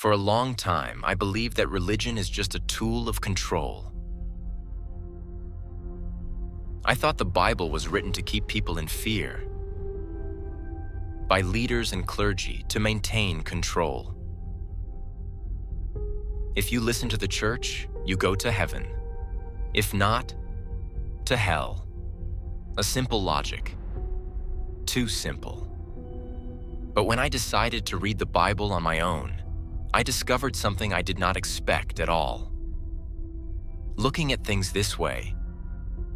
For a long time, I believed that religion is just a tool of control. I thought the Bible was written to keep people in fear, by leaders and clergy to maintain control. If you listen to the church, you go to heaven. If not, to hell. A simple logic. Too simple. But when I decided to read the Bible on my own, I discovered something I did not expect at all. Looking at things this way,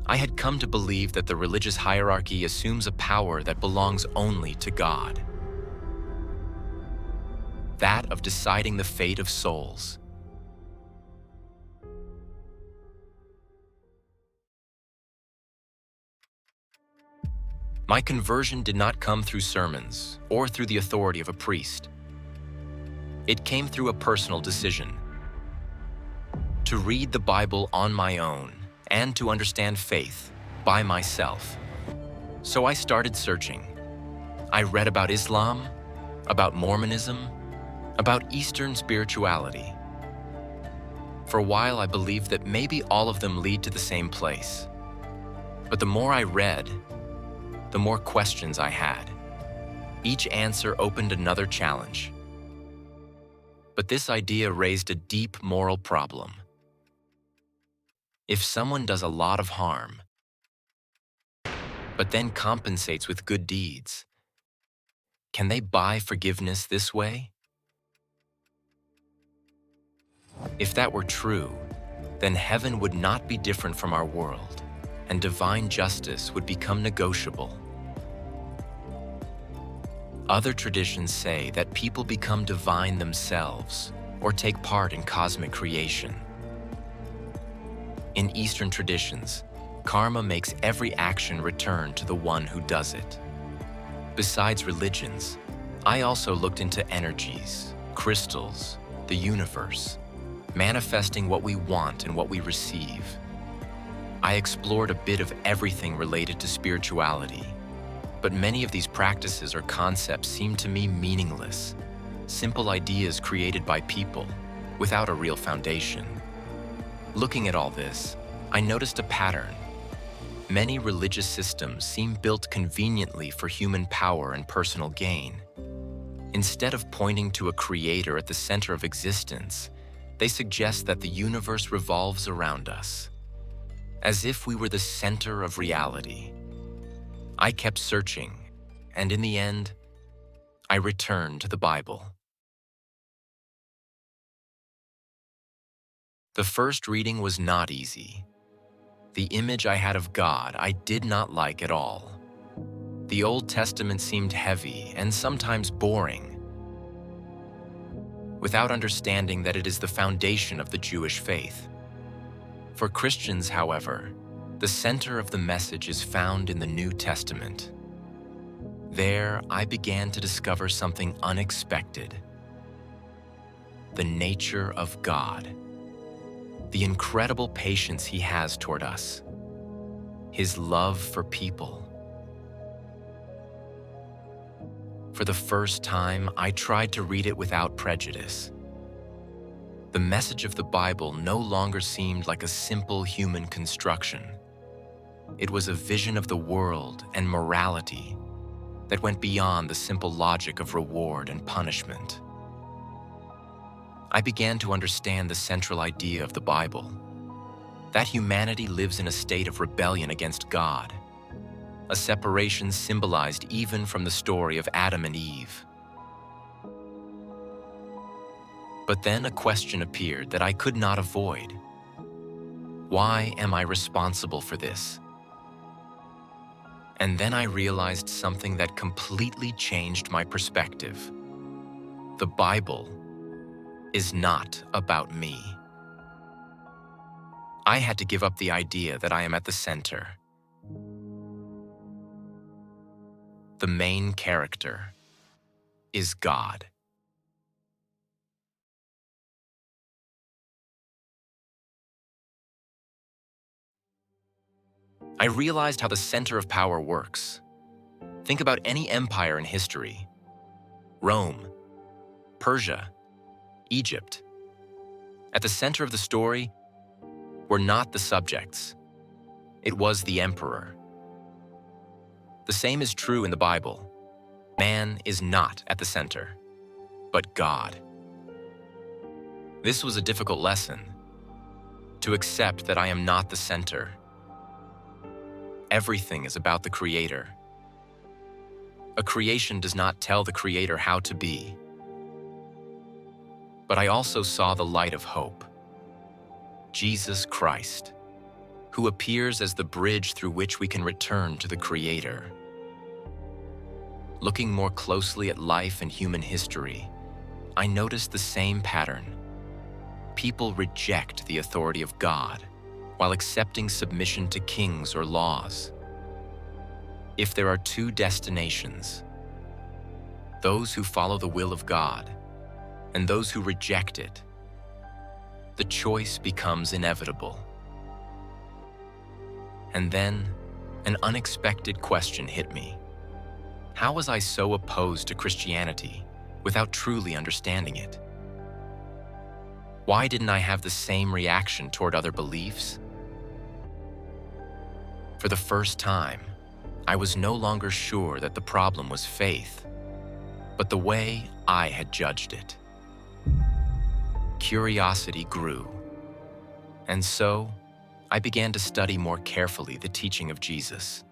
I had come to believe that the religious hierarchy assumes a power that belongs only to God. That of deciding the fate of souls. My conversion did not come through sermons or through the authority of a priest. It came through a personal decision to read the Bible on my own and to understand faith by myself. So I started searching. I read about Islam, about Mormonism, about Eastern spirituality. For a while, I believed that maybe all of them lead to the same place. But the more I read, the more questions I had. Each answer opened another challenge. But this idea raised a deep moral problem. If someone does a lot of harm, but then compensates with good deeds, can they buy forgiveness this way? If that were true, then heaven would not be different from our world, and divine justice would become negotiable. Other traditions say that people become divine themselves or take part in cosmic creation. In Eastern traditions, karma makes every action return to the one who does it. Besides religions, I also looked into energies, crystals, the universe, manifesting what we want and what we receive. I explored a bit of everything related to spirituality, but many of these practices or concepts seem to me meaningless, simple ideas created by people without a real foundation. Looking at all this, I noticed a pattern. Many religious systems seem built conveniently for human power and personal gain. Instead of pointing to a creator at the center of existence, they suggest that the universe revolves around us, as if we were the center of reality. I kept searching, and in the end, I returned to the Bible. The first reading was not easy. The image I had of God I did not like at all. The Old Testament seemed heavy and sometimes boring, without understanding that it is the foundation of the Jewish faith. For Christians, however, the center of the message is found in the New Testament. There, I began to discover something unexpected: the nature of God, the incredible patience He has toward us, His love for people. For the first time, I tried to read it without prejudice. The message of the Bible no longer seemed like a simple human construction. It was a vision of the world and morality that went beyond the simple logic of reward and punishment. I began to understand the central idea of the Bible, that humanity lives in a state of rebellion against God, a separation symbolized even from the story of Adam and Eve. But then a question appeared that I could not avoid. Why am I responsible for this? And then I realized something that completely changed my perspective. The Bible is not about me. I had to give up the idea that I am at the center. The main character is God. I realized how the center of power works. Think about any empire in history: Rome, Persia, Egypt. At the center of the story were not the subjects. It was the emperor. The same is true in the Bible. Man is not at the center, but God. This was a difficult lesson, to accept that I am not the center. Everything is about the Creator. A creation does not tell the Creator how to be. But I also saw the light of hope, Jesus Christ, who appears as the bridge through which we can return to the Creator. Looking more closely at life and human history, I noticed the same pattern. People reject the authority of God while accepting submission to kings or laws. If there are two destinations, those who follow the will of God and those who reject it, the choice becomes inevitable. And then, an unexpected question hit me. How was I so opposed to Christianity without truly understanding it? Why didn't I have the same reaction toward other beliefs? For the first time, I was no longer sure that the problem was faith, but the way I had judged it. Curiosity grew, and so I began to study more carefully the teaching of Jesus.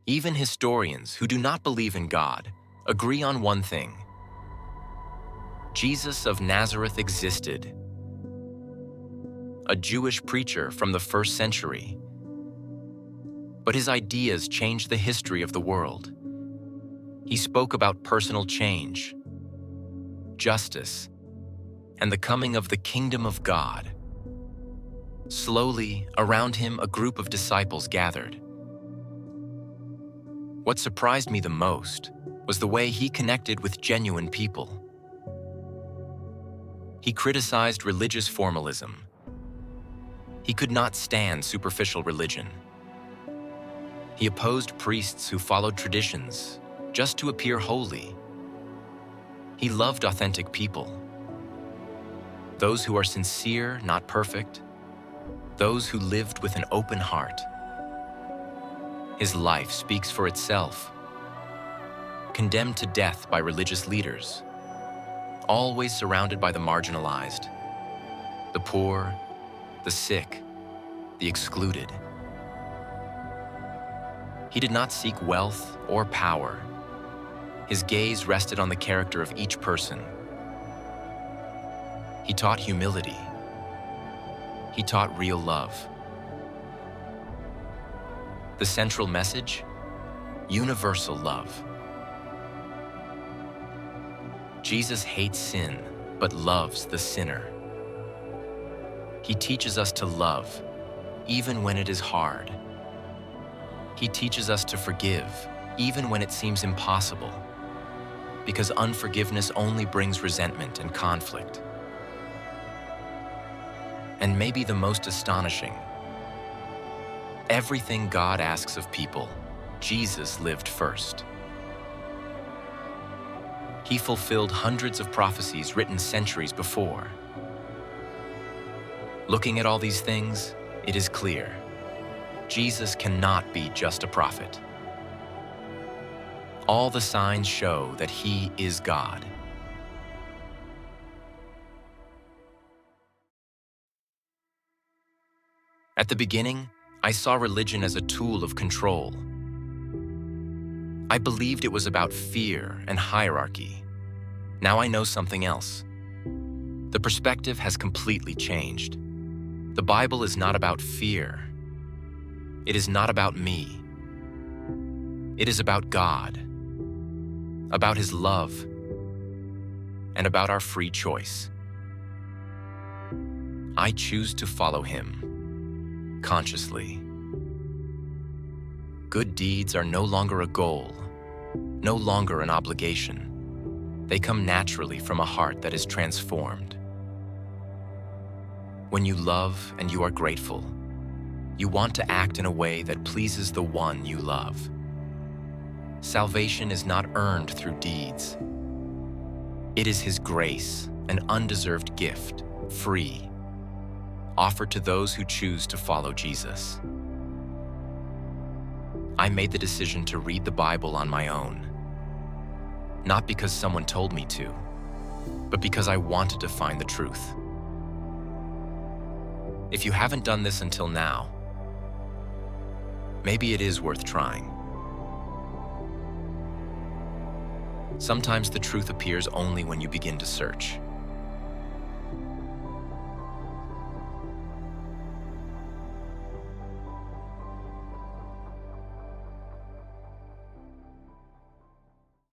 Even historians who do not believe in God agree on one thing. Jesus of Nazareth existed, a Jewish preacher from the 1st century. But his ideas changed the history of the world. He spoke about personal change, justice, and the coming of the kingdom of God. Slowly, around him, a group of disciples gathered. What surprised me the most was the way he connected with genuine people. He criticized religious formalism. He could not stand superficial religion. He opposed priests who followed traditions just to appear holy. He loved authentic people, those who are sincere, not perfect, those who lived with an open heart. His life speaks for itself. Condemned to death by religious leaders, always surrounded by the marginalized, the poor, the sick, the excluded. He did not seek wealth or power. His gaze rested on the character of each person. He taught humility. He taught real love. The central message? Universal love. Jesus hates sin, but loves the sinner. He teaches us to love, even when it is hard. He teaches us to forgive, even when it seems impossible, because unforgiveness only brings resentment and conflict. And maybe the most astonishing, everything God asks of people, Jesus lived first. He fulfilled hundreds of prophecies written centuries before. Looking at all these things, it is clear. Jesus cannot be just a prophet. All the signs show that he is God. At the beginning, I saw religion as a tool of control. I believed it was about fear and hierarchy. Now I know something else. The perspective has completely changed. The Bible is not about fear. It is not about me. It is about God, about his love, and about our free choice. I choose to follow him, consciously. Good deeds are no longer a goal, no longer an obligation. They come naturally from a heart that is transformed. When you love and you are grateful, You want to act in a way that pleases the one you love. Salvation is not earned through deeds. It is His grace, an undeserved gift, free, offered to those who choose to follow Jesus. I made the decision to read the Bible on my own, not because someone told me to, but because I wanted to find the truth. If you haven't done this until now, maybe it is worth trying. Sometimes the truth appears only when you begin to search.